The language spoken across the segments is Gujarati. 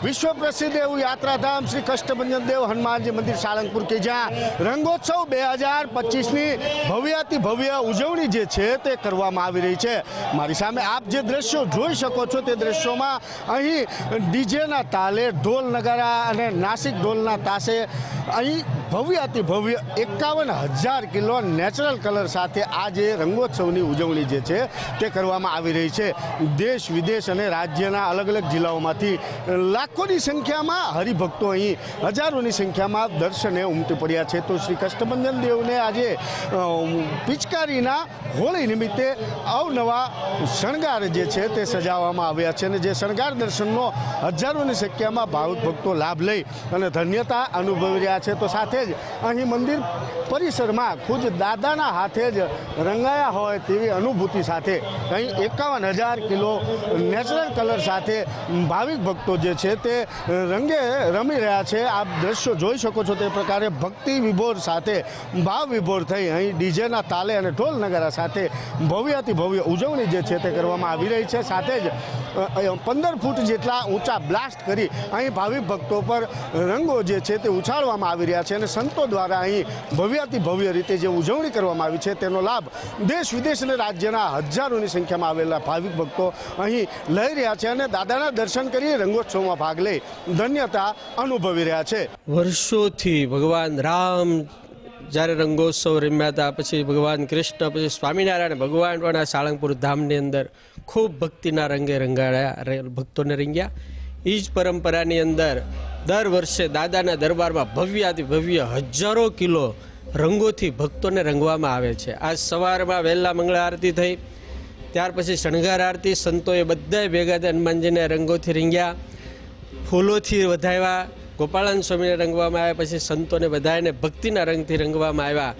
विश्व प्रसिद्ध एवं यात्राधाम श्री कष्टभंजन देव हनुमान जी मंदिर साळंगपुर के ज्યાં રંગોત્સવ 2025ની ભવ્યાતિ ભવ્ય ઉજવણી જે છે તે કરવામાં આવી રહી છે। મારી સામે આપ જે દ્રશ્યો જોઈ શકો છો તે દ્રશ્યોમાં અહીં ડીજેના તાલે ઢોલ નગારા અને નાસિક ઢોલના તાસે અહીં ભવ્યાતિ ભવ્ય 51,000 કિલો નેચરલ કલર સાથે આ જે રંગોત્સવની ઉજવણી જે છે તે કરવામાં આવી રહી છે। દેશ વિદેશ અને રાજ્યના અલગ અલગ જિલ્લાઓમાંથી લાખોની સંખ્યામાં હરિભક્તો અહીં હજારોની સંખ્યામાં દર્શને ઉમટી પડ્યા છે। તો શ્રી કષ્ટભંજન દેવને આજે પિચકારીના હોળી નિમિત્તે અવનવા શણગાર જે છે તે સજાવવામાં આવ્યા છે અને જે શણગાર દર્શનનો હજારોની સંખ્યામાં ભાવિક ભક્તો લાભ લઈ અને ધન્યતા અનુભવી રહ્યા છે। તો સાથે જ અહીં મંદિર પરિસરમાં ખુદ દાદાના હાથે જ રંગાયા હોય તેવી અનુભૂતિ સાથે અહીં 51,000 કિલો નેચરલ કલર સાથે ભાવિક ભક્તો જે છે તે રંગે રમી રહ્યા છે। આપ દ્રશ્યો જોઈ શકો છો તે પ્રકારે ભક્તિ વિભોર સાથે ભાવ વિભોર થઈ અહીં ડીજેના તાલે અને ઢોલ નગારા સાથે ભવ્યાતિ ભવ્ય ઉજવણી જે છે તે કરવામાં આવી રહી છે। સાથે જ 15 ફૂટ જેટલા ઊંચા બ્લાસ્ટ કરી અહીં ભાવિક ભક્તો પર રંગો જે છે તે ઉછાળવામાં આવી રહ્યા છે અને સંતો દ્વારા અહીં ભવ્યાતિ ભવ્ય રીતે જે ઉજવણી કરવામાં આવી છે તેનો લાભ દેશ વિદેશ અને રાજ્યના હજારોની સંખ્યામાં આવેલા ભાવિક ભક્તો અહીં લઈ રહ્યા છે અને દાદાના દર્શન કરી રંગોત્સવમાં ભાગ લઈ ધન્યતા અનુભવી રહ્યા છે। વર્ષોથી ભગવાન રામ જ્યારે રંગોત્સવ રમ્યા હતા, પછી ભગવાન કૃષ્ણ, પછી સ્વામિનારાયણ ભગવાન પણ આ સાળંગપુર ધામની અંદર ખૂબ ભક્તિના રંગે રંગાયા, ભક્તોને રંગ્યા। એ જ પરંપરાની અંદર દર વર્ષે દાદાના દરબારમાં ભવ્યાતિ ભવ્ય હજારો કિલો રંગોથી ભક્તોને રંગવામાં આવે છે। આજ સવારમાં વહેલા મંગળા આરતી થઈ, ત્યાર પછી શણગાર આરતી, સંતોએ બધાએ ભેગા થઈ હનુમાનજીને રંગોથી રંગ્યા, ફૂલોથી વધાવ્યા, ગોપાળન સ્વામીને રંગવામાં આવ્યા, પછી સંતોને બધાને ભક્તિના રંગથી રંગવામાં આવ્યા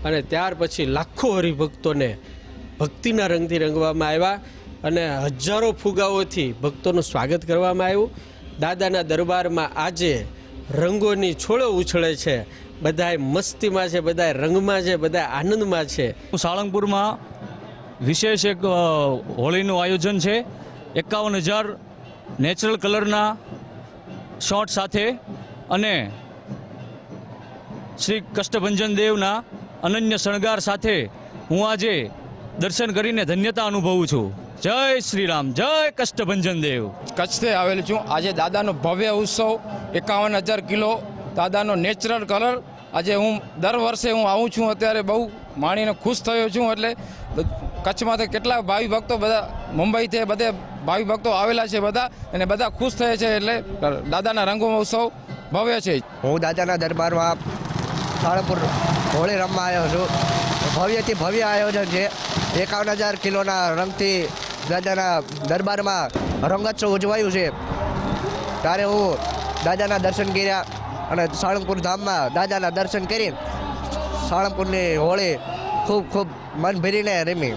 અને ત્યાર પછી લાખો હરિભક્તોને ભક્તિના રંગથી રંગવામાં આવ્યા અને હજારો ફુગાઓથી ભક્તોનું સ્વાગત કરવામાં આવ્યું। દાદાના દરબારમાં આજે રંગોની છોડો ઉછળે છે, બધાએ મસ્તીમાં છે, બધાએ રંગમાં છે, બધા આનંદમાં છે। સાળંગપુરમાં વિશેષ એક હોળીનું આયોજન છે। 51,000 નેચરલ કલરના શોટ સાથે અને શ્રી કષ્ટભંજન દેવના અનન્ય શણગાર સાથે હું આજે દર્શન કરીને ધન્યતા અનુભવું છું। જય શ્રી રામ, જય કષ્ટભંજન દેવ। કચ્છથી આવેલું છું। આજે દાદાનો ભવ્ય ઉત્સવ 51,000 કિલો દાદાનો નેચરલ કલર આજે હું દર વર્ષે હું આવું છું, અત્યારે બહુ માણીને ખુશ થયો છું। એટલે કચ્છમાંથી કેટલા ભાવિ ભક્તો બધા મુંબઈથી બધે ભાવિ ભક્તો આવેલા છે બધા અને બધા ખુશ થયા છે। એટલે દાદાના રંગો ઉત્સવ ભવ્ય છે। હું દાદાના દરબારમાં સાળંગપુર હોળી રમવા આવ્યો છું। ભવ્યથી ભવ્ય આયોજન છે। 51,000 કિલોના રંગથી દાદાના દરબારમાં રંગોત્સવ ઉજવાયું છે। ત્યારે હું દાદાના દર્શન કર્યા અને સાળંગપુર ધામમાં દાદાના દર્શન કરી સાળંગપુરની હોળી ખૂબ ખૂબ મન ભરીને રમી।